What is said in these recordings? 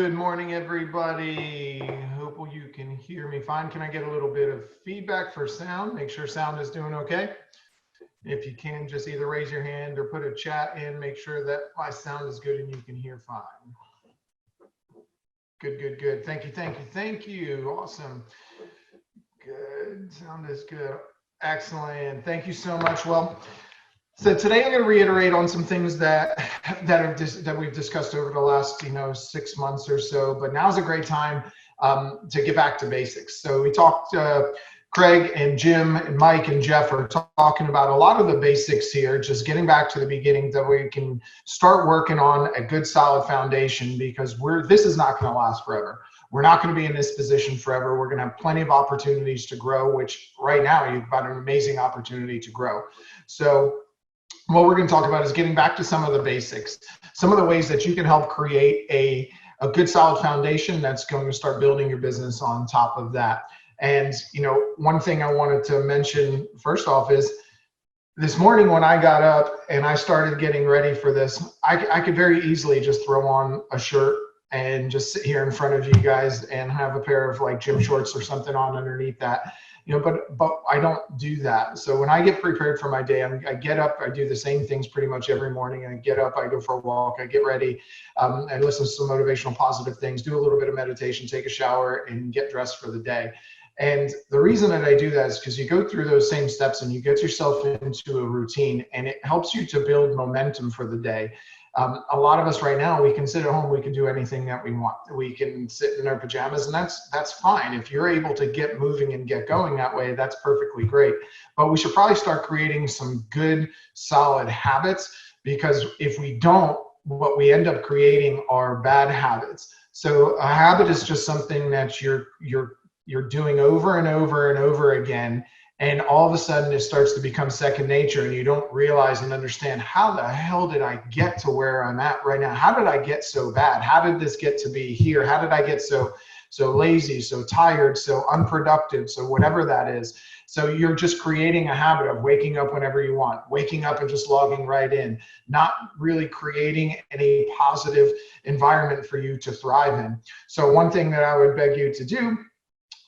Good morning, everybody. Hope you can hear me fine. Can I get a little bit of feedback for sound? Make sure sound is doing okay. If you can, just either raise your hand or put a chat in. Make sure that my sound is good and you can hear fine. Good, good, good. Thank you, thank you, thank you. Awesome. Good. Sound is good. Excellent. Thank you so much. Well, so today I'm going to reiterate on some things that we've discussed over the last 6 months or so. But now's a great time to get back to basics. So we talked. Craig and Jim and Mike and Jeff are talking about a lot of the basics here. Just getting back to the beginning that we can start working on a good solid foundation, because this is not going to last forever. We're not going to be in this position forever. We're going to have plenty of opportunities to grow, which right now you've got an amazing opportunity to grow. So what we're going to talk about is getting back to some of the basics, some of the ways that you can help create a good solid foundation that's going to start building your business on top of that. And one thing I wanted to mention first off is this morning when I got up and I started getting ready for this, I could very easily just throw on a shirt and just sit here in front of you guys and have a pair of like gym shorts or something on underneath that. But I don't do that. So when I get prepared for my day, I get up, I do the same things pretty much every morning. I get up, I go for a walk, I get ready, I listen to some motivational positive things, do a little bit of meditation, take a shower, and get dressed for the day. And the reason that I do that is because you go through those same steps and you get yourself into a routine, and it helps you to build momentum for the day. A lot of us right now, we can sit at home, we can do anything that we want. We can sit in our pajamas, and that's fine. If you're able to get moving and get going that way, that's perfectly great. But we should probably start creating some good, solid habits, because if we don't, what we end up creating are bad habits. So a habit is just something that you're doing over and over and over again. And all of a sudden it starts to become second nature, and you don't realize and understand, how the hell did I get to where I'm at right now? How did I get so bad? How did this get to be here? How did I get so lazy, so tired, so unproductive, so whatever that is? So you're just creating a habit of waking up whenever you want, waking up and just logging right in, not really creating any positive environment for you to thrive in. So one thing that I would beg you to do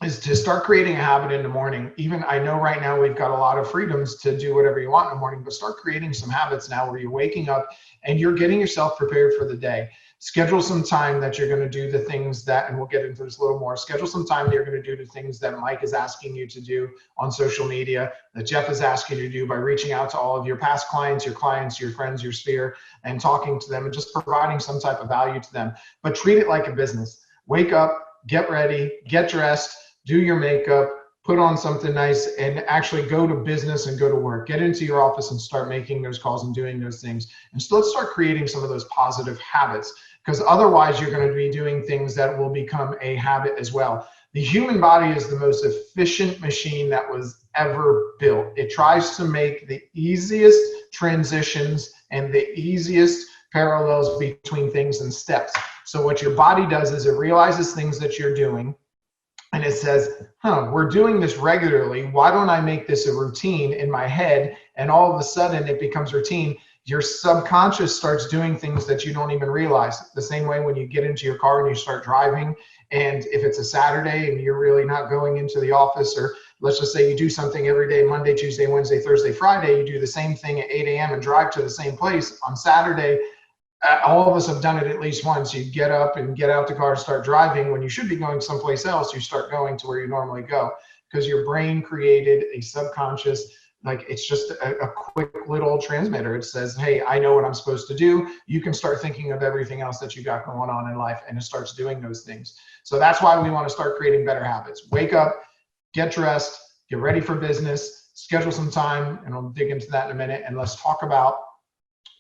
is to start creating a habit in the morning. Even I know right now we've got a lot of freedoms to do whatever you want in the morning, but start creating some habits now where you're waking up and you're getting yourself prepared for the day. Schedule some time that you're going to do the things that, and we'll get into this a little more, schedule some time that you're going to do the things that Mike is asking you to do on social media, that Jeff is asking you to do by reaching out to all of your past clients, your friends, your sphere, and talking to them and just providing some type of value to them. But treat it like a business. Wake up, get ready, get dressed, do your makeup, put on something nice, and actually go to business and go to work. Get into your office and start making those calls and doing those things. And so let's start creating some of those positive habits, because otherwise you're going to be doing things that will become a habit as well. The human body is the most efficient machine that was ever built. It tries to make the easiest transitions and the easiest parallels between things and steps. So what your body does is it realizes things that you're doing, and it says, we're doing this regularly. Why don't I make this a routine in my head? And all of a sudden it becomes routine. Your subconscious starts doing things that you don't even realize. The same way when you get into your car and you start driving, and if it's a Saturday and you're really not going into the office, or let's just say you do something every day, Monday, Tuesday, Wednesday, Thursday, Friday, you do the same thing at 8 a.m. and drive to the same place on Saturday. All of us have done it at least once. You get up and get out the car and start driving when you should be going someplace else. You start going to where you normally go, because your brain created a subconscious, like it's just a quick little transmitter. It says, hey, I know what I'm supposed to do. You can start thinking of everything else that you got going on in life, and it starts doing those things. So that's why we want to start creating better habits. Wake up, get dressed, get ready for business, schedule some time, and I'll dig into that in a minute. And let's talk about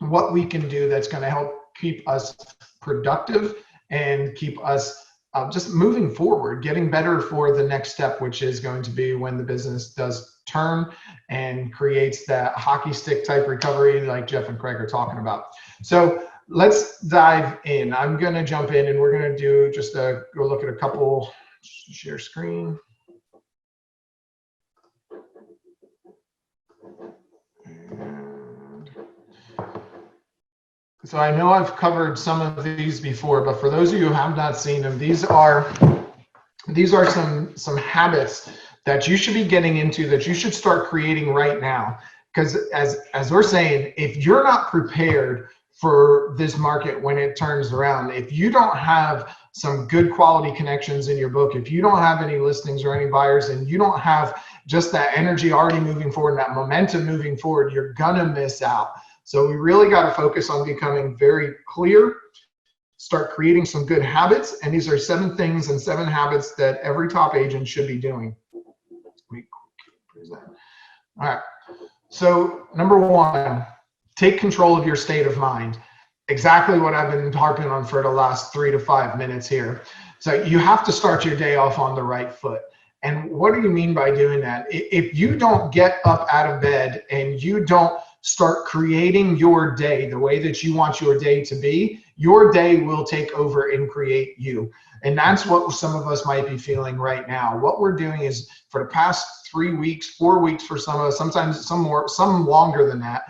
what we can do that's going to help keep us productive and keep us just moving forward, getting better for the next step, which is going to be when the business does turn and creates that hockey stick type recovery like Jeff and Craig are talking about. So let's dive in. I'm going to jump in and we're going to do just go look at a couple, share screen. So I know I've covered some of these before, but for those of you who have not seen them, these are some habits that you should be getting into, that you should start creating right now. Because as we're saying, if you're not prepared for this market when it turns around, if you don't have some good quality connections in your book, if you don't have any listings or any buyers, and you don't have just that energy already moving forward and that momentum moving forward, you're gonna miss out. So we really got to focus on becoming very clear, start creating some good habits. And these are 7 things and 7 habits that every top agent should be doing. All right. So number 1, take control of your state of mind. Exactly what I've been harping on for the last 3 to 5 minutes here. So you have to start your day off on the right foot. And what do you mean by doing that? If you don't get up out of bed and you don't start creating your day the way that you want your day to be, your day will take over and create you. And that's what some of us might be feeling right now. What we're doing is, for the past 3 weeks, 4 weeks for some of us, sometimes some more, some longer than that,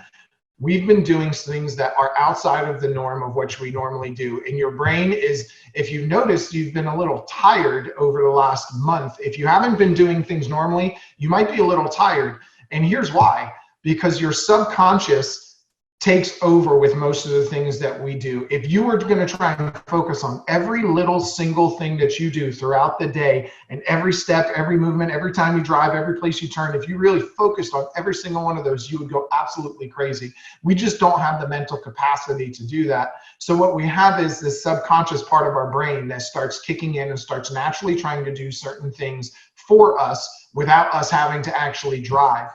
we've been doing things that are outside of the norm of what we normally do. And your brain is, if you've noticed, you've been a little tired over the last month. If you haven't been doing things normally, you might be a little tired. And here's why. Because your subconscious takes over with most of the things that we do. If you were going to try and focus on every little single thing that you do throughout the day, and every step, every movement, every time you drive, every place you turn, if you really focused on every single one of those, you would go absolutely crazy. We just don't have the mental capacity to do that. So what we have is this subconscious part of our brain that starts kicking in and starts naturally trying to do certain things for us without us having to actually drive.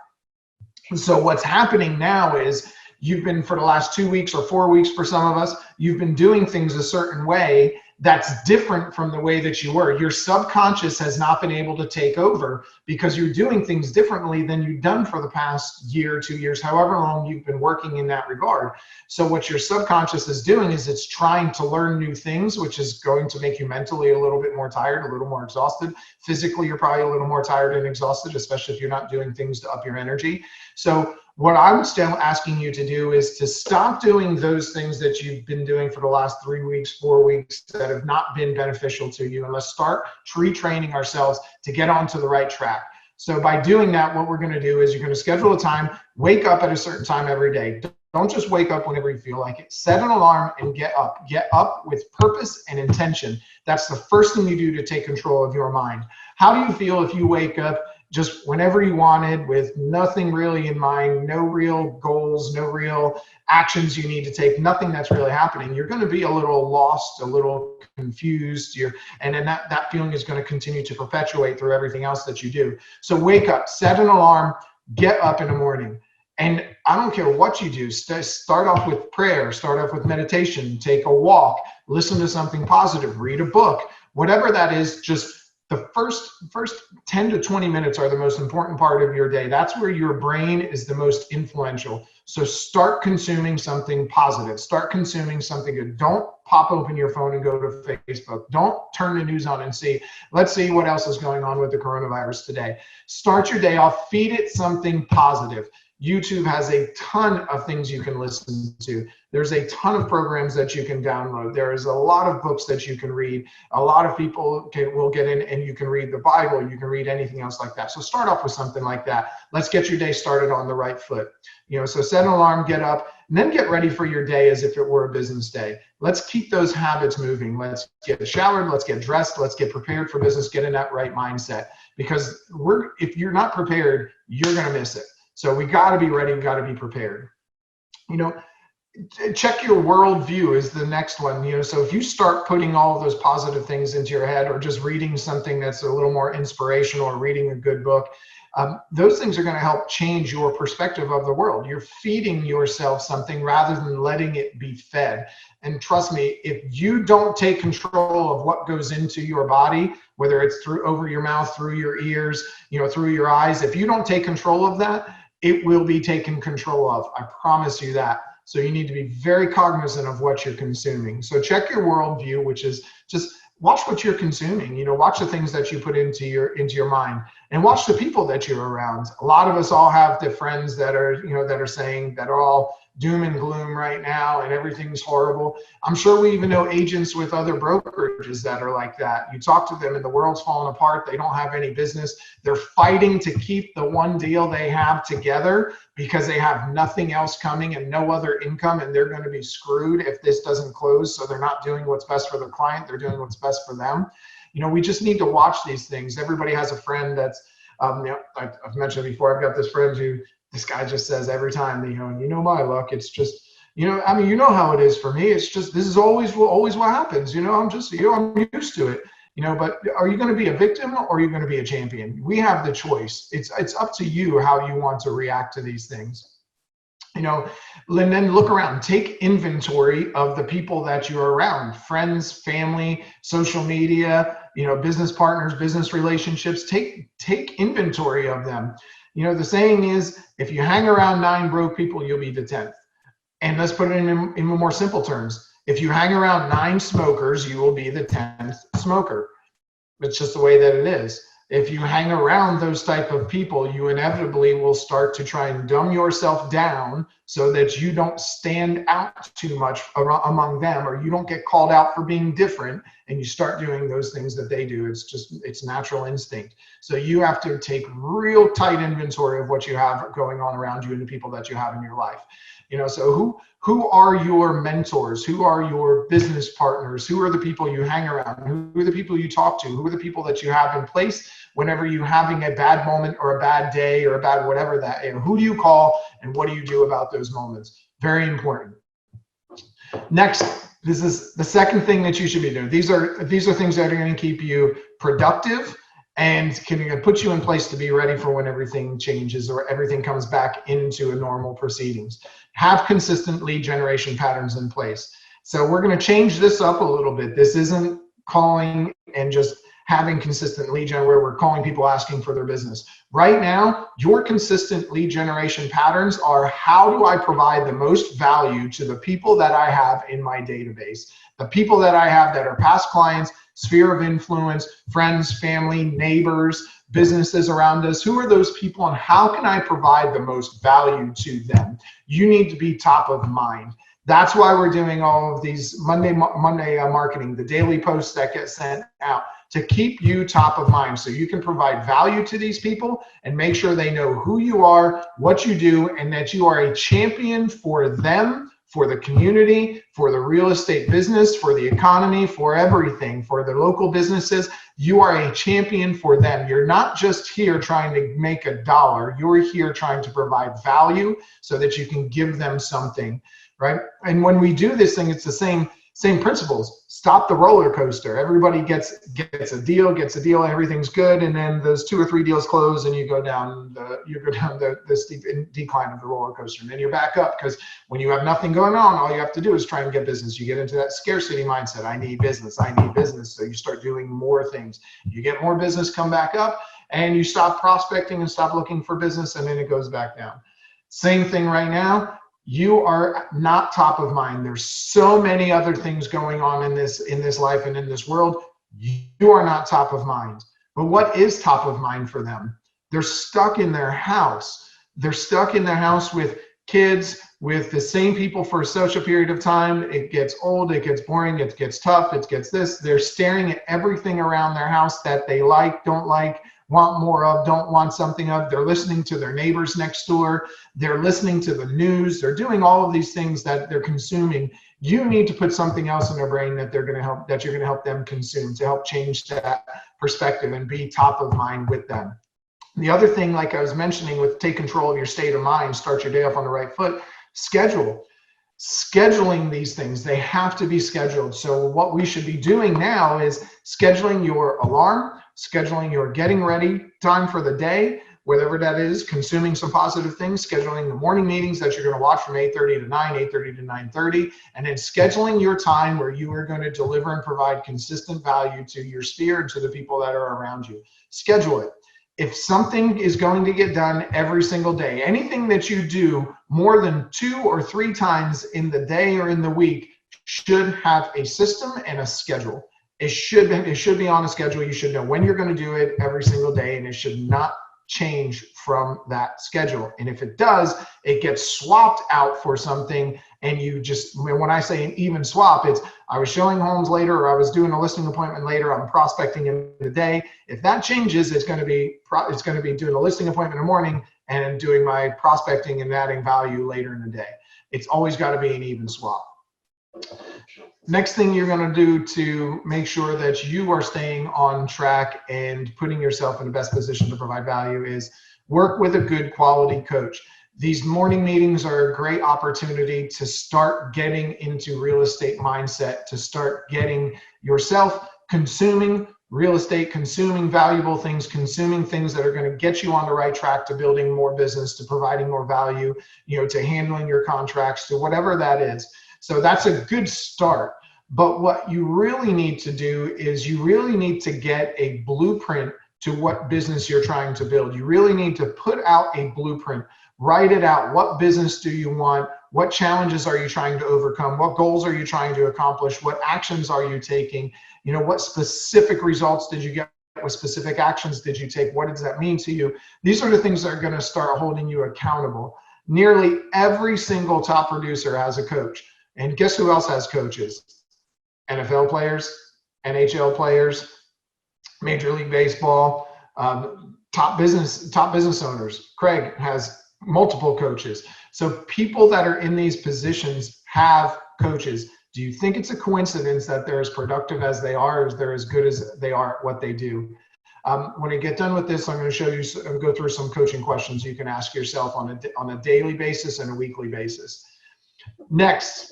So what's happening now is, you've been, for the last 2 weeks or 4 weeks for some of us, you've been doing things a certain way that's different from the way that you were. Your subconscious has not been able to take over because you're doing things differently than you've done for the past year, 2 years, however long you've been working in that regard. So what your subconscious is doing is it's trying to learn new things, which is going to make you mentally a little bit more tired, a little more exhausted. Physically, you're probably a little more tired and exhausted, especially if you're not doing things to up your energy. So what I'm still asking you to do is to stop doing those things that you've been doing for the last 3 weeks, 4 weeks that have not been beneficial to you. And let's start retraining ourselves to get onto the right track. So by doing that, what we're going to do is you're going to schedule a time, wake up at a certain time every day. Don't just wake up whenever you feel like it. Set an alarm and get up. Get up with purpose and intention. That's the first thing you do to take control of your mind. How do you feel if you wake up just whenever you wanted, with nothing really in mind, no real goals, no real actions you need to take, nothing that's really happening? You're going to be a little lost, a little confused, and then that feeling is going to continue to perpetuate through everything else that you do. So wake up, set an alarm, get up in the morning. And I don't care what you do, start off with prayer, start off with meditation, take a walk, listen to something positive, read a book, whatever that is. Just the first 10 to 20 minutes are the most important part of your day. That's where your brain is the most influential. So start consuming something positive. Start consuming something good. Don't pop open your phone and go to Facebook. Don't turn the news on and see, let's see what else is going on with the coronavirus today. Start your day off, feed it something positive. YouTube has a ton of things you can listen to. There's a ton of programs that you can download. There is a lot of books that you can read. A lot of people will get in and you can read the Bible. You can read anything else like that. So start off with something like that. Let's get your day started on the right foot. So set an alarm, get up, and then get ready for your day as if it were a business day. Let's keep those habits moving. Let's get showered. Let's get dressed. Let's get prepared for business. Get in that right mindset, because if you're not prepared, you're going to miss it. So we got to be ready. We got to be prepared. Check your worldview is the next one. So if you start putting all of those positive things into your head, or just reading something that's a little more inspirational, or reading a good book, those things are going to help change your perspective of the world. You're feeding yourself something rather than letting it be fed. And trust me, if you don't take control of what goes into your body, whether it's over your mouth, through your ears, through your eyes, if you don't take control of that, it will be taken control of. I promise you that. So you need to be very cognizant of what you're consuming. So check your worldview, which is just watch what you're consuming. Watch the things that you put into your mind, and watch the people that you're around. A lot of us all have the friends that are, that are all doom and gloom right now and everything's horrible. I'm sure we even know agents with other brokerages that are like that. You talk to them and the world's falling apart. They don't have any business. They're fighting to keep the one deal they have together because they have nothing else coming and no other income, and they're going to be screwed if this doesn't close. So they're not doing what's best for their client. They're doing what's best for them. We just need to watch these things. Everybody has a friend that's, I've mentioned before, I've got this friend who, this guy just says every time, my luck, it's just, how it is for me. It's just, this is always what happens. I'm just, I'm used to it, but are you going to be a victim or are you going to be a champion? We have the choice. It's up to you how you want to react to these things. And then look around, take inventory of the people that you're around, friends, family, social media, business partners, business relationships. Take inventory of them. The saying is, if you hang around 9 broke people, you'll be the 10th. And let's put it in more simple terms. If you hang around 9 smokers, you will be the 10th smoker. It's just the way that it is. If you hang around those type of people, you inevitably will start to try and dumb yourself down so that you don't stand out too much among them, or you don't get called out for being different, and you start doing those things that they do. It's natural instinct. So you have to take real tight inventory of what you have going on around you and the people that you have in your life. So who are your mentors? Who are your business partners? Who are the people you hang around? Who are the people you talk to? Who are the people that you have in place whenever you're having a bad moment or a bad day or a bad whatever that, who do you call and what do you do about those moments? Very important. Next, this is the second thing that you should be doing. These are things that are going to keep you productive and can put you in place to be ready for when everything changes or everything comes back into a normal proceedings. Have consistent lead generation patterns in place. So we're going to change this up a little bit. This isn't calling and just having consistent lead gen where we're calling people asking for their business. Right now, your consistent lead generation patterns are, how do I provide the most value to the people that I have in my database? The people that I have that are past clients, sphere of influence, friends, family, neighbors, businesses around us. Who are those people and how can I provide the most value to them? You need to be top of mind. That's why we're doing all of these Monday marketing, the daily posts that get sent out, to keep you top of mind so you can provide value to these people and make sure they know who you are, what you do, and that you are a champion for them, for the community, for the real estate business, for the economy, for everything, for the local businesses. You are a champion for them. You're not just here trying to make a dollar. You're here trying to provide value so that you can give them something, right? And when we do this thing, it's the same principles. Stop the roller coaster. Everybody gets a deal, everything's good, and then those 2 or 3 deals close, and you go down the steep decline of the roller coaster, and then you're back up, because when you have nothing going on, all you have to do is try and get business. You get into that scarcity mindset. I need business. So you start doing more things. You get more business, come back up, and you stop prospecting and stop looking for business, and then it goes back down. Same thing right now. You are not top of mind. There's so many other things going on in this life and in this world. You are not top of mind. But what is top of mind for them? They're stuck in their house. They're stuck in their house with kids, with the same people for such a period of time. It gets old, it gets boring, it gets tough, it gets this. They're staring at everything around their house that they like, don't like, want more of, don't want something of. They're listening to their neighbors next door. They're listening to the news. They're doing all of these things that they're consuming. You need to put something else in their brain that you're going to help them consume, to help change that perspective and be top of mind with them. The other thing, like I was mentioning, with take control of your state of mind, start your day off on the right foot, scheduling these things. They have to be scheduled. So what we should be doing now is scheduling your alarm, scheduling your getting ready time for the day, whatever that is, consuming some positive things, scheduling the morning meetings that you're going to watch from 8:30 to 9, 8:30 to 9:30, and then scheduling your time where you are going to deliver and provide consistent value to your sphere and to the people that are around you. Schedule it. If something is going to get done every single day, anything that you do more than 2 or 3 times in the day or in the week should have a system and a schedule. It should be on a schedule. You should know when you're going to do it every single day, and it should not change from that schedule. And if it does, it gets swapped out for something. And you just, when I say an even swap, it's I was showing homes later, or I was doing a listing appointment later, I'm prospecting in the day. If that changes, it's going to be doing a listing appointment in the morning and doing my prospecting and adding value later in the day. It's always got to be an even swap. Next thing you're going to do to make sure that you are staying on track and putting yourself in the best position to provide value is work with a good quality coach. These morning meetings are a great opportunity to start getting into real estate mindset, to start getting yourself consuming real estate, consuming valuable things, consuming things that are going to get you on the right track to building more business, to providing more value, to handling your contracts, to whatever that is. So that's a good start. But what you really need to do is you really need to get a blueprint to what business you're trying to build. You really need to put out a blueprint, write it out. What business do you want? What challenges are you trying to overcome? What goals are you trying to accomplish? What actions are you taking? What specific results did you get? What specific actions did you take? What does that mean to you? These are the things that are going to start holding you accountable. Nearly every single top producer has a coach. And guess who else has coaches? NFL players, NHL players, Major League Baseball, top business owners. Craig has multiple coaches. So people that are in these positions have coaches. Do you think it's a coincidence that they're as productive as they are, or they're as good as they are at what they do? When I get done with this, I'm going to show you, go through some coaching questions you can ask yourself on a daily basis and a weekly basis. Next,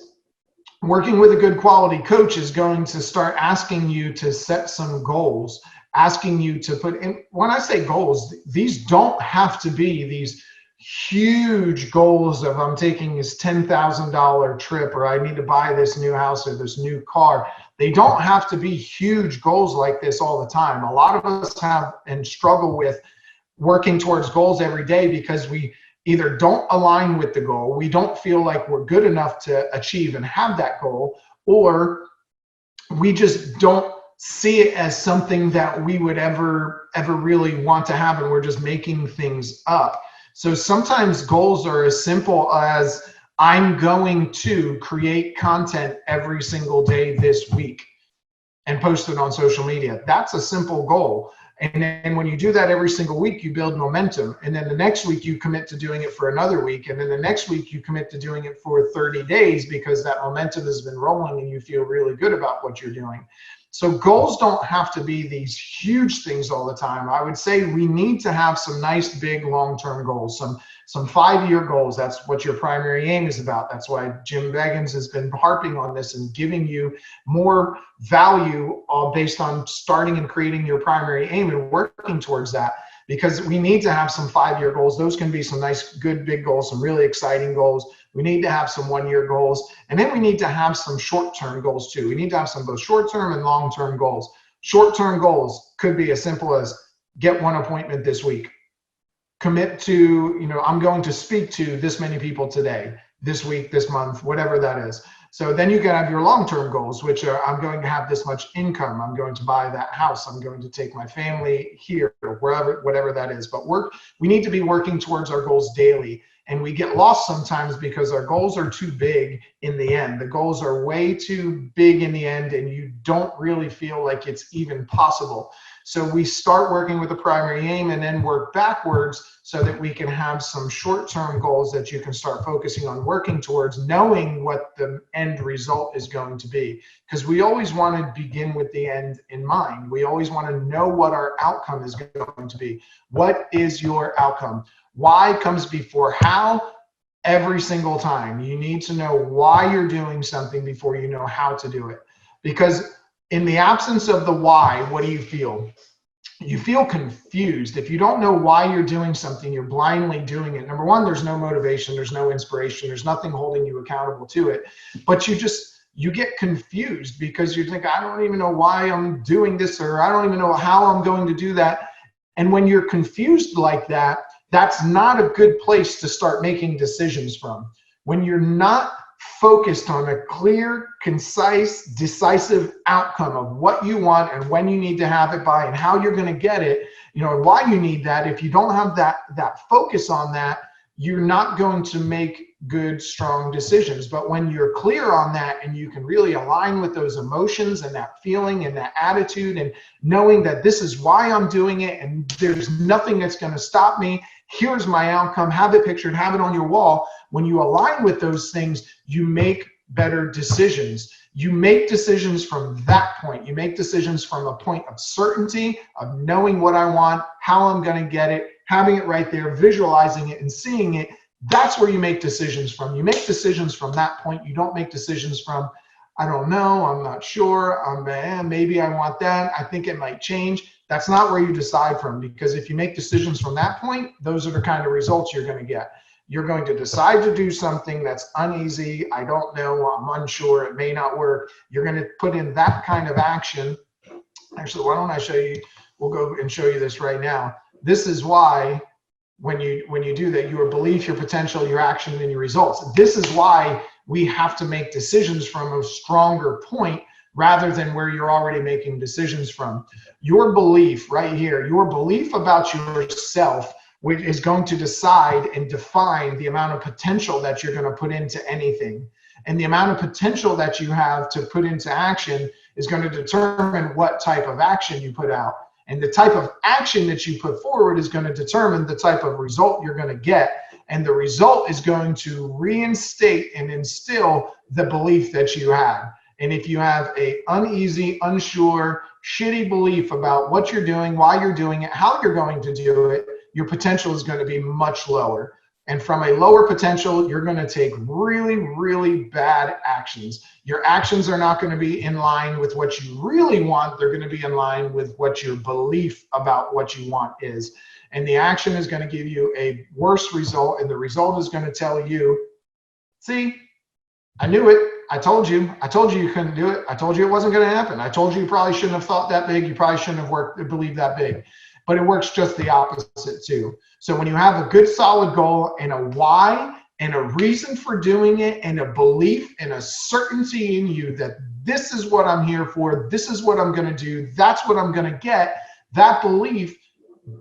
working with a good quality coach is going to start asking you to set some goals, asking you to put in, when I say goals, these don't have to be these huge goals of I'm taking this $10,000 trip, or I need to buy this new house or this new car. They don't have to be huge goals like this all the time. A lot of us have and struggle with working towards goals every day because we either don't align with the goal, we don't feel like we're good enough to achieve and have that goal, or we just don't see it as something that we would ever really want to have, and we're just making things up. So sometimes goals are as simple as I'm going to create content every single day this week and post it on social media. That's a simple goal. And then when you do that every single week, you build momentum. And then the next week you commit to doing it for another week. And then the next week you commit to doing it for 30 days because that momentum has been rolling and you feel really good about what you're doing. So goals don't have to be these huge things all the time. I would say we need to have some nice, big, long-term goals, some 5-year goals. That's what your primary aim is about. That's why Jim Beggins has been harping on this and giving you more value based on starting and creating your primary aim and working towards that, because we need to have some 5-year goals. Those can be some nice, good, big goals, some really exciting goals. We need to have some 1-year goals. And then we need to have some short-term goals too. We need to have some both short-term and long-term goals. Short-term goals could be as simple as get 1 appointment this week. Commit to, I'm going to speak to this many people today, this week, this month, whatever that is. So then you can have your long-term goals, which are I'm going to have this much income. I'm going to buy that house. I'm going to take my family here, or wherever, whatever that is. But we need to be working towards our goals daily. And we get lost sometimes because our goals are too big in the end. The goals are way too big in the end, and you don't really feel like it's even possible. So we start working with the primary aim and then work backwards so that we can have some short-term goals that you can start focusing on working towards, knowing what the end result is going to be. Because we always want to begin with the end in mind. We always want to know what our outcome is going to be. What is your outcome? Why comes before how every single time. You need to know why you're doing something before you know how to do it. Because in the absence of the why, what do you feel? You feel confused. If you don't know why you're doing something, you're blindly doing it. Number one, there's no motivation, there's no inspiration, there's nothing holding you accountable to it. But you get confused because you think, I don't even know why I'm doing this, or I don't even know how I'm going to do that. And when you're confused like that, that's not a good place to start making decisions from. When you're not focused on a clear, concise, decisive outcome of what you want and when you need to have it by and how you're going to get it, and why you need that. If you don't have that focus on that, you're not going to make good, strong decisions. But when you're clear on that and you can really align with those emotions and that feeling and that attitude and knowing that this is why I'm doing it and there's nothing that's going to stop me, here's my outcome, have it pictured, have it on your wall. When you align with those things, you make better decisions. You make decisions from that point. You make decisions from a point of certainty, of knowing what I want, how I'm going to get it, having it right there, visualizing it and seeing it. That's where you make decisions from. You make decisions from that point. You don't make decisions from, I don't know, I'm not sure, maybe I want that, I think it might change. That's not where you decide from, because if you make decisions from that point, those are the kind of results you're going to get. You're going to decide to do something that's uneasy. I don't know, I'm unsure, it may not work. You're going to put in that kind of action. Actually, why don't I show you, we'll go and show you this right now. This is why when you do that, your belief, your potential, your action, and your results. This is why we have to make decisions from a stronger point rather than where you're already making decisions from. Your belief right here, your belief about yourself, which is going to decide and define the amount of potential that you're going to put into anything. And the amount of potential that you have to put into action is going to determine what type of action you put out. And the type of action that you put forward is going to determine the type of result you're going to get. And the result is going to reinstate and instill the belief that you had. And if you have a uneasy, unsure, shitty belief about what you're doing, why you're doing it, how you're going to do it, your potential is going to be much lower. And from a lower potential, you're going to take really, really bad actions. Your actions are not going to be in line with what you really want. They're going to be in line with what your belief about what you want is. And the action is going to give you a worse result. And the result is going to tell you, see, I knew it. I told you you couldn't do it. I told you it wasn't going to happen. I told you you probably shouldn't have thought that big. You probably shouldn't have believed that big. But it works just the opposite too. So when you have a good solid goal and a why and a reason for doing it and a belief and a certainty in you that this is what I'm here for, this is what I'm going to do, that's what I'm going to get, that belief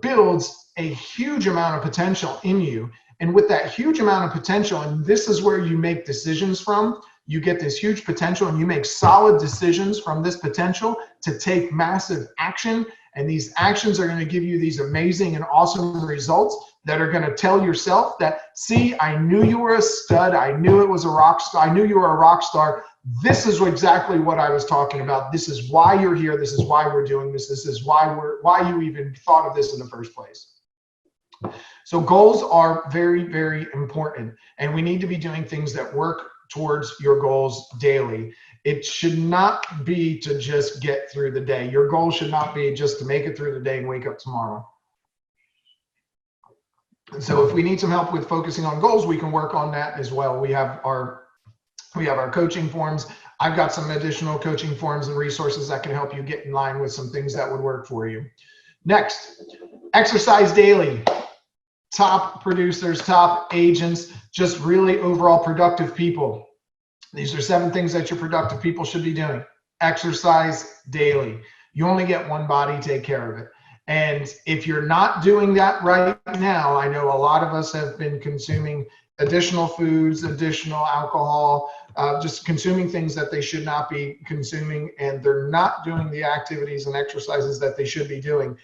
builds a huge amount of potential in you. And with that huge amount of potential, and this is where you make decisions from, you get this huge potential and you make solid decisions from this potential to take massive action. And these actions are going to give you these amazing and awesome results that are going to tell yourself that, see, I knew you were a stud. I knew it was a rock star. I knew you were a rock star. This is exactly what I was talking about. This is why you're here. This is why we're doing this. This is why you even thought of this in the first place. So goals are very, very important. And we need to be doing things that work towards your goals daily. It should not be to just get through the day. Your goal should not be just to make it through the day and wake up tomorrow. So if we need some help with focusing on goals, we can work on that as well. We have our coaching forms. I've got some additional coaching forms and resources that can help you get in line with some things that would work for you. Next, exercise daily. Top producers, top agents, just really overall productive people. These are 7 things that your productive people should be doing. Exercise daily. You only get one body, take care of it. And if you're not doing that right now, I know a lot of us have been consuming additional foods, additional alcohol, just consuming things that they should not be consuming, and they're not doing the activities and exercises that they should be doing.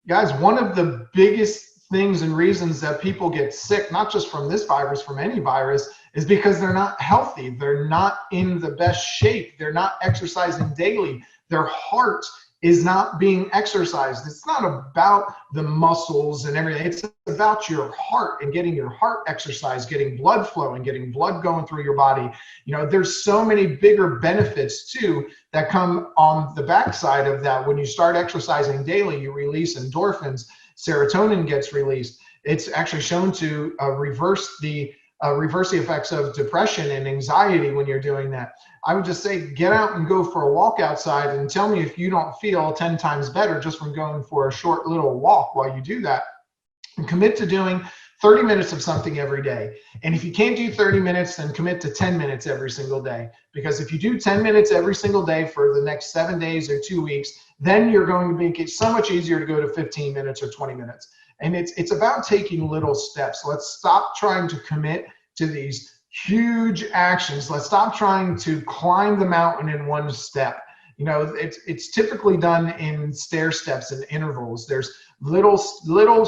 Guys, one of the biggest things and reasons that people get sick, not just from this virus, from any virus, is because they're not healthy. They're not in the best shape. They're not exercising daily. Their heart is not being exercised. It's not about the muscles and everything. It's about your heart and getting your heart exercised, getting blood flowing, getting blood going through your body. You know, there's so many bigger benefits too that come on the backside of that. When you start exercising daily, you release endorphins, serotonin gets released. It's actually shown to reverse the effects of depression and anxiety when you're doing that. I would just say, get out and go for a walk outside and tell me if you don't feel 10 times better just from going for a short little walk while you do that. And commit to doing 30 minutes of something every day. And if you can't do 30 minutes, then commit to 10 minutes every single day. Because if you do 10 minutes every single day for the next 7 days or 2 weeks, then you're going to make it so much easier to go to 15 minutes or 20 minutes. And it's about taking little steps. Let's stop trying to commit to these huge actions. Let's stop trying to climb the mountain in one step. You know, it's typically done in stair steps and intervals. There's little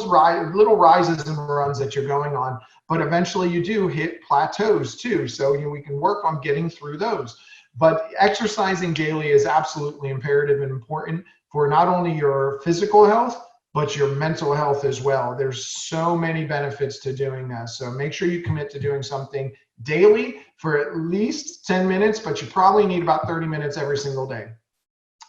rises and runs that you're going on, but eventually you do hit plateaus too. So we can work on getting through those. But exercising daily is absolutely imperative and important for not only your physical health, but your mental health as well. There's so many benefits to doing that. So make sure you commit to doing something daily for at least 10 minutes, but you probably need about 30 minutes every single day.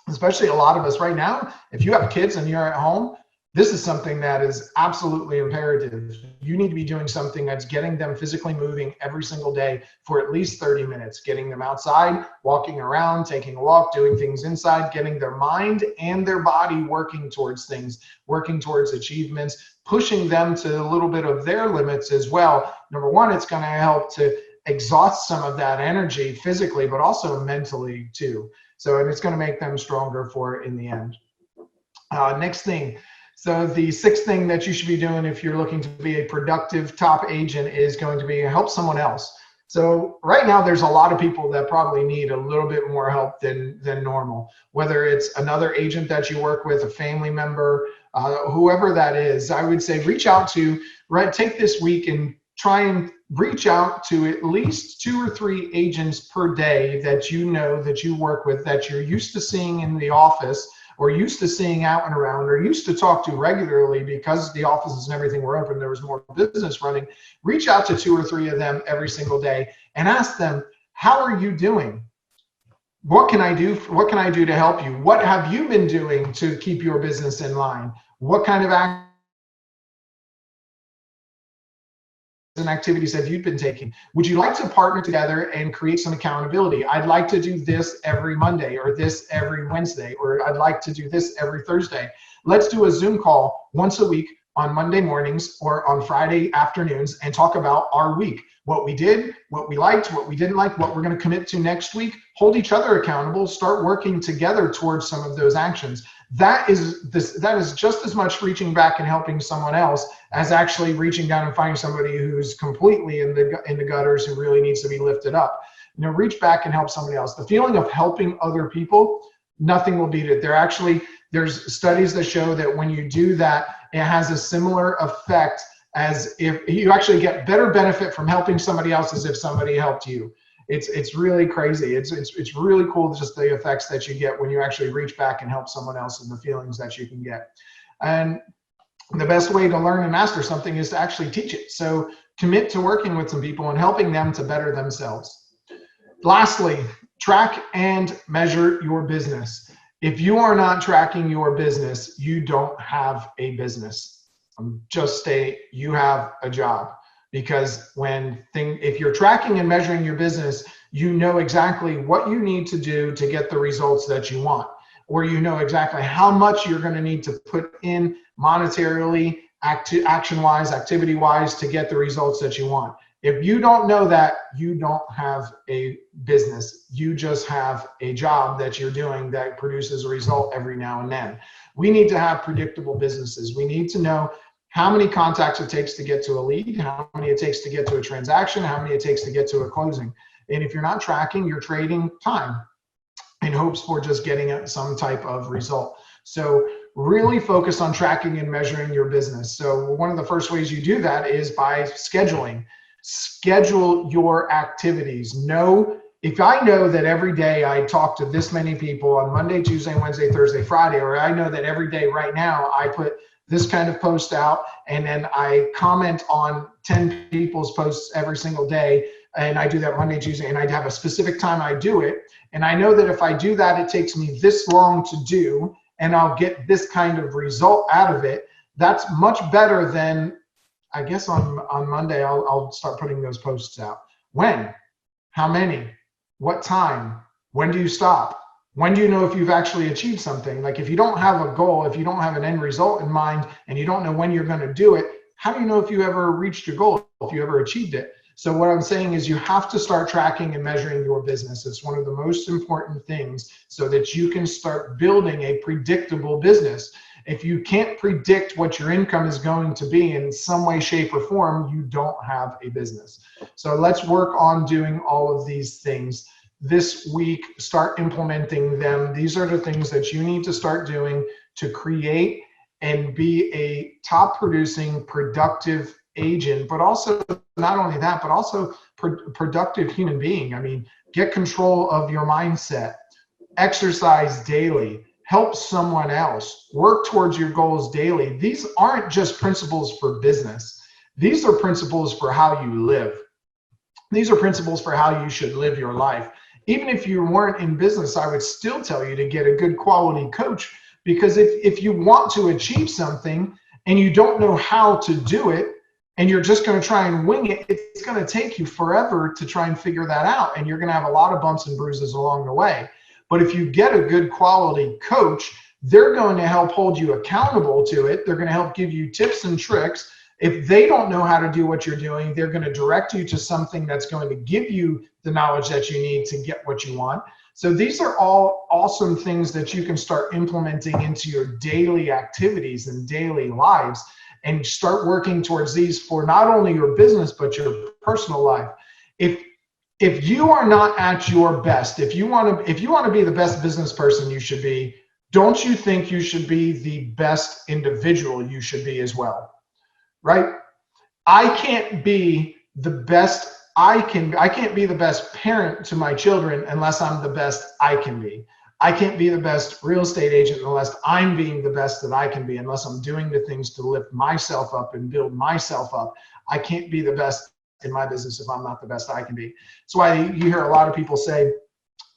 Especially a lot of us right now, if you have kids and you're at home, this is something that is absolutely imperative. You need to be doing something that's getting them physically moving every single day for at least 30 minutes, getting them outside, walking around, taking a walk, doing things inside, getting their mind and their body working towards things, working towards achievements, pushing them to a little bit of their limits as well. Number one, it's going to help to exhaust some of that energy physically, but also mentally too. So, and it's going to make them stronger for it in the end. Next thing. So the sixth thing that you should be doing if you're looking to be a productive top agent is going to be help someone else. So right now there's a lot of people that probably need a little bit more help than normal, whether it's another agent that you work with, a family member, whoever that is. I would say reach out to, take this week and try and reach out to at least 2 or 3 agents per day that you know, that you work with, that you're used to seeing in the office, or used to seeing out and around, or used to talk to regularly because the offices and everything were open, there was more business running. Reach out to 2 or 3 of them every single day and ask them, how are you doing? What can I do? What can I do to help you? What have you been doing to keep your business in line? What kind of and activities have you been taking? Would you like to partner together and create some accountability? I'd like to do this every Monday, or this every Wednesday, or I'd like to do this every Thursday. Let's do a Zoom call once a week on Monday mornings or on Friday afternoons and talk about our week, what we did, what we liked, what we didn't like, what we're going to commit to next week. Hold each other accountable, start working together towards some of those actions. That is just as much reaching back and helping someone else as actually reaching down and finding somebody who's completely in the gutters, who really needs to be lifted up. Reach back and help somebody else. The feeling of helping other people, nothing will beat it. There's studies that show that when you do that, it has a similar effect as if you actually get better benefit from helping somebody else as if somebody helped you. It's really crazy. It's really cool, just the effects that you get when you actually reach back and help someone else, and the feelings that you can get. And the best way to learn and master something is to actually teach it. So commit to working with some people and helping them to better themselves. Lastly, track and measure your business. If you are not tracking your business, you don't have a business. Just say you have a job. Because if you're tracking and measuring your business, you know exactly what you need to do to get the results that you want, or you know exactly how much you're going to need to put in monetarily, action-wise, activity-wise, to get the results that you want. If you don't know that, you don't have a business. You just have a job that you're doing that produces a result every now and then. We need to have predictable businesses. We need to know how many contacts it takes to get to a lead, how many it takes to get to a transaction, how many it takes to get to a closing. And if you're not tracking, you're trading time in hopes for just getting some type of result. So really focus on tracking and measuring your business. So one of the first ways you do that is by scheduling. Schedule your activities. If I know that every day I talk to this many people on Monday, Tuesday, Wednesday, Thursday, Friday, or I know that every day right now I put this kind of post out, and then I comment on 10 people's posts every single day, and I do that Monday, Tuesday, and I have a specific time I do it, and I know that if I do that, it takes me this long to do, and I'll get this kind of result out of it. That's much better than, I guess on Monday, I'll start putting those posts out. When? How many? What time? When do you stop? When do you know if you've actually achieved something? Like if you don't have a goal, if you don't have an end result in mind, and you don't know when you're going to do it, how do you know if you ever reached your goal, if you ever achieved it? So what I'm saying is you have to start tracking and measuring your business. It's one of the most important things so that you can start building a predictable business. If you can't predict what your income is going to be in some way, shape, or form, you don't have a business. So let's work on doing all of these things this week. Start implementing them. These are the things that you need to start doing to create and be a top producing, productive agent, but also not only that, but also productive human being. I mean, get control of your mindset, exercise daily, help someone else, work towards your goals daily. These aren't just principles for business. These are principles for how you live. These are principles for how you should live your life. Even if you weren't in business, I would still tell you to get a good quality coach, because if you want to achieve something and you don't know how to do it, and you're just going to try and wing it, it's going to take you forever to try and figure that out. And you're going to have a lot of bumps and bruises along the way. But if you get a good quality coach, they're going to help hold you accountable to it. They're going to help give you tips and tricks. If they don't know how to do what you're doing, they're going to direct you to something that's going to give you the knowledge that you need to get what you want. So these are all awesome things that you can start implementing into your daily activities and daily lives, and start working towards these for not only your business, but your personal life. If you are not at your best, if you want to be the best business person you should be, don't you think you should be the best individual you should be as well? Right? I can't be the best I can't be the best parent to my children unless I'm the best I can be. I can't be the best real estate agent unless I'm being the best that I can be, unless I'm doing the things to lift myself up and build myself up. I can't be the best in my business if I'm not the best I can be. That's why you hear a lot of people say,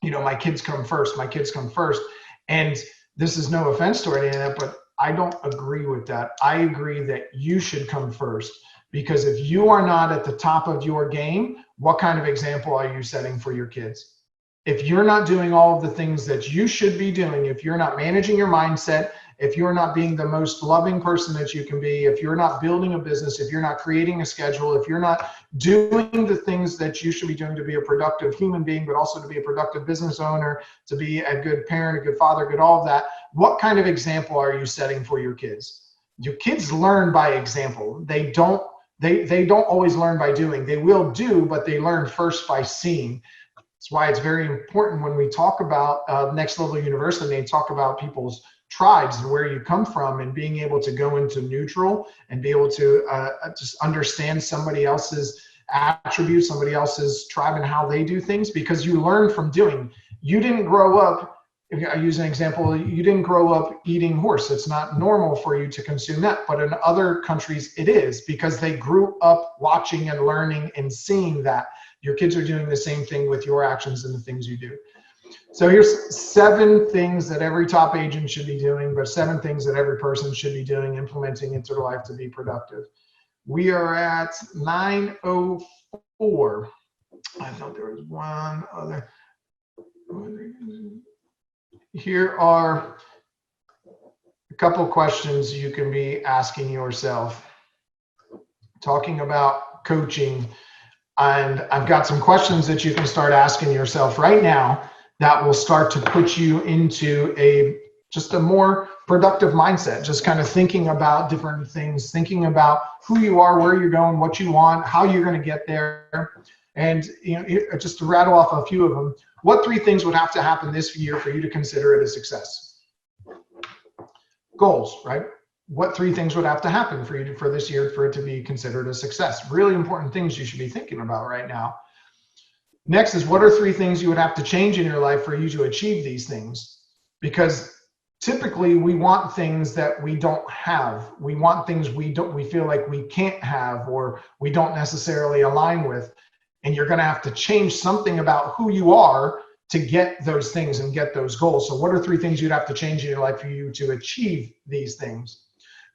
my kids come first, my kids come first. And this is no offense to any of that, but I don't agree with that. I agree that you should come first, because if you are not at the top of your game, what kind of example are you setting for your kids? If you're not doing all of the things that you should be doing, if you're not managing your mindset, if you're not being the most loving person that you can be, if you're not building a business, if you're not creating a schedule, if you're not doing the things that you should be doing to be a productive human being, but also to be a productive business owner, to be a good parent, a good father, good all of that, what kind of example are you setting for your kids? Your kids learn by example. They don't always learn by doing. They will do, but they learn first by seeing. That's why it's very important when we talk about Next Level University and talk about people's tribes and where you come from, and being able to go into neutral and be able to just understand somebody else's attributes, somebody else's tribe, and how they do things, because you learn from doing. You didn't grow up, if I use an example, you didn't grow up eating horse. It's not normal for you to consume that, but in other countries it is, because they grew up watching and learning and seeing that. Your kids are doing the same thing with your actions and the things you do. So here's 7 things that every top agent should be doing, but 7 things that every person should be doing, implementing into their life to be productive. We are at 9:04. I thought there was one other. Here are a couple questions you can be asking yourself, talking about coaching. And I've got some questions that you can start asking yourself right now that will start to put you into just a more productive mindset, just kind of thinking about different things, thinking about who you are, where you're going, what you want, how you're going to get there. And just to rattle off a few of them, what 3 things would have to happen this year for you to consider it a success? Goals, right? What 3 things would have to happen for you for this year for it to be considered a success? Really important things you should be thinking about right now. Next is, what are 3 things you would have to change in your life for you to achieve these things? Because typically we want things that we don't have. We want things we feel like we can't have, or we don't necessarily align with. And you're going to have to change something about who you are to get those things and get those goals. So what are 3 things you'd have to change in your life for you to achieve these things?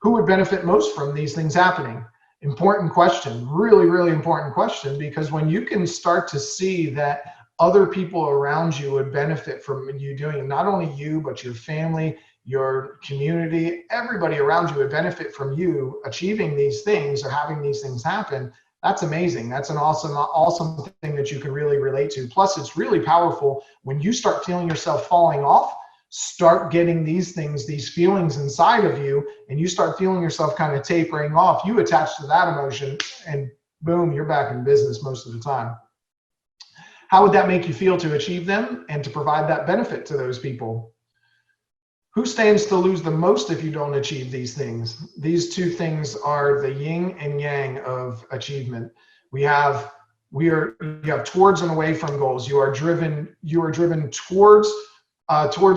Who would benefit most from these things happening? Important question, really, really important question, because when you can start to see that other people around you would benefit from you doing it, not only you, but your family, your community, everybody around you would benefit from you achieving these things or having these things happen. That's amazing. That's an awesome thing that you can really relate to. Plus, it's really powerful when you start feeling yourself falling off. Start getting these things, these feelings inside of you, and you start feeling yourself kind of tapering off. You attach to that emotion, and boom, you're back in business most of the time. How would that make you feel to achieve them and to provide that benefit to those people? Who stands to lose the most if you don't achieve these things? These two things are the yin and yang of achievement. You have towards and away from goals. You are driven towards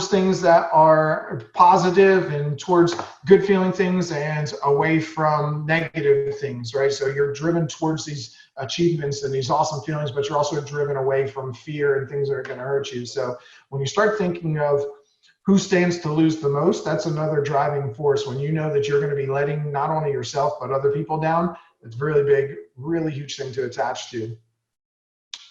things that are positive and towards good feeling things, and away from negative things, right? So you're driven towards these achievements and these awesome feelings, but you're also driven away from fear and things that are going to hurt you. So when you start thinking of who stands to lose the most, that's another driving force. When you know that you're going to be letting not only yourself but other people down, it's really big, really huge thing to attach to.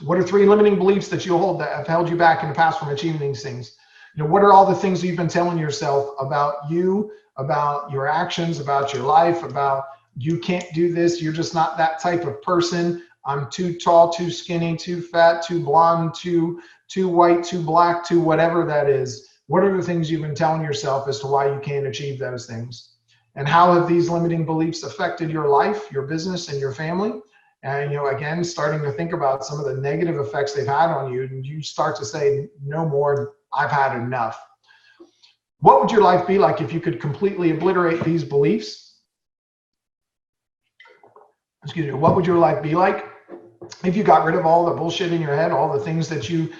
What are 3 limiting beliefs that you hold that have held you back in the past from achieving these things? What are all the things you've been telling yourself about you, about your actions, about your life, about you can't do this, you're just not that type of person, I'm too tall, too skinny, too fat, too blonde, too white, too black, too whatever that is. What are the things you've been telling yourself as to why you can't achieve those things? And how have these limiting beliefs affected your life, your business, and your family? And, again, starting to think about some of the negative effects they've had on you, and you start to say, no more, I've had enough. What would your life be like if you could completely obliterate these beliefs? Excuse me, what would your life be like if you got rid of all the bullshit in your head, all the things that you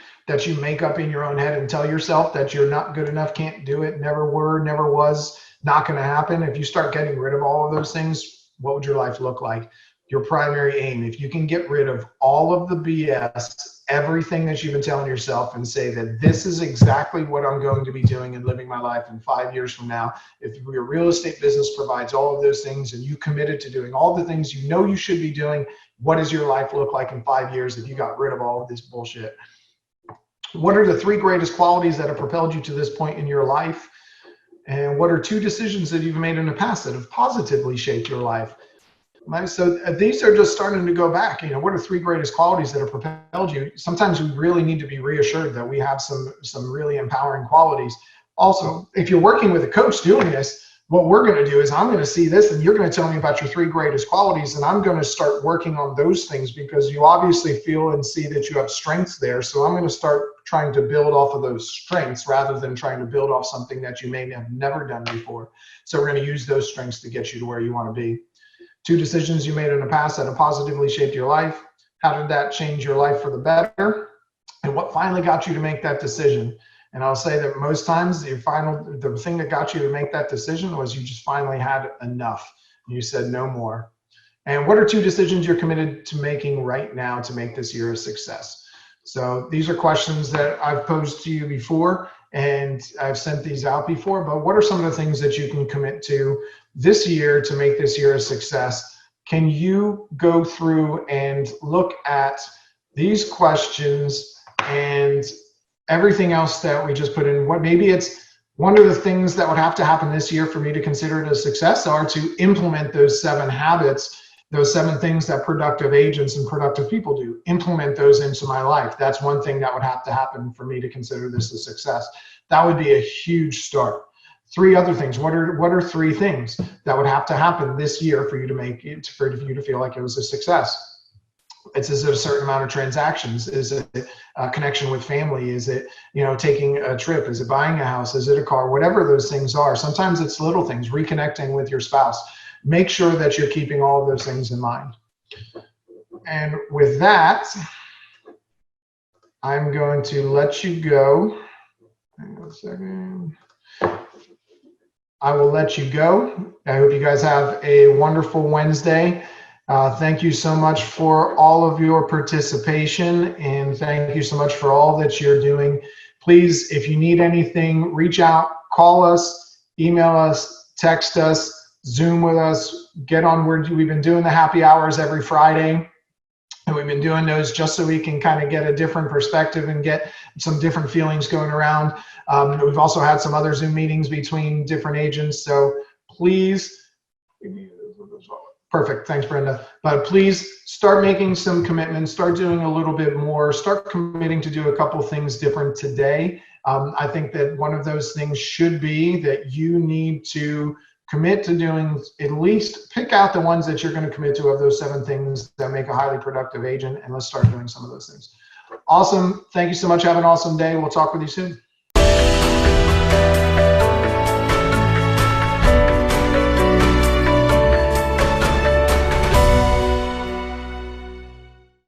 make up in your own head and tell yourself that you're not good enough, can't do it, never were, never was, not going to happen? If you start getting rid of all of those things, what would your life look like? Your primary aim, if you can get rid of all of the BS, everything that you've been telling yourself, and say that this is exactly what I'm going to be doing and living my life in 5 years from now. If your real estate business provides all of those things and you committed to doing all the things you know you should be doing, what does your life look like in 5 years if you got rid of all of this bullshit? What are the 3 greatest qualities that have propelled you to this point in your life? And what are 2 decisions that you've made in the past that have positively shaped your life? So these are just starting to go back. What are 3 greatest qualities that have propelled you? Sometimes we really need to be reassured that we have some really empowering qualities. Also, if you're working with a coach doing this, what we're going to do is I'm going to see this and you're going to tell me about your 3 greatest qualities, and I'm going to start working on those things because you obviously feel and see that you have strengths there. So I'm going to start trying to build off of those strengths rather than trying to build off something that you may have never done before. So we're going to use those strengths to get you to where you want to be. 2 decisions you made in the past that have positively shaped your life. How did that change your life for the better? And what finally got you to make that decision? And I'll say that most times the thing that got you to make that decision was you just finally had enough. You said no more. And what are 2 decisions you're committed to making right now to make this year a success? So these are questions that I've posed to you before, and I've sent these out before, but what are some of the things that you can commit to this year to make this year a success? Can you go through and look at these questions and everything else that we just put in? What maybe it's one of the things that would have to happen this year for me to consider it a success are to implement those 7 habits, those 7 things that productive agents and productive people do. Implement those into my life. That's one thing that would have to happen for me to consider this a success. That would be a huge start. 3 other things. What are 3 things that would have to happen this year for you to make it, for you to feel like it was a success? Is it a certain amount of transactions? Is it a connection with family? Is it, taking a trip? Is it buying a house? Is it a car? Whatever those things are. Sometimes it's little things, reconnecting with your spouse. Make sure that you're keeping all of those things in mind. And with that, I'm going to let you go. Hang on a second. I will let you go. I hope you guys have a wonderful Wednesday. Thank you so much for all of your participation, and thank you so much for all that you're doing. Please, if you need anything, reach out, call us, email us, text us, Zoom with us, get on. We've been doing the happy hours every Friday. And we've been doing those just so we can kind of get a different perspective and get some different feelings going around. We've also had some other Zoom meetings between different agents. So please, perfect, thanks Brenda. But please start making some commitments, start doing a little bit more, start committing to do a couple things different today. I think that one of those things should be that you need to commit to doing, at least pick out the ones that you're going to commit to of those 7 things that make a highly productive agent, and let's start doing some of those things. Awesome. Thank you so much. Have an awesome day. We'll talk with you soon.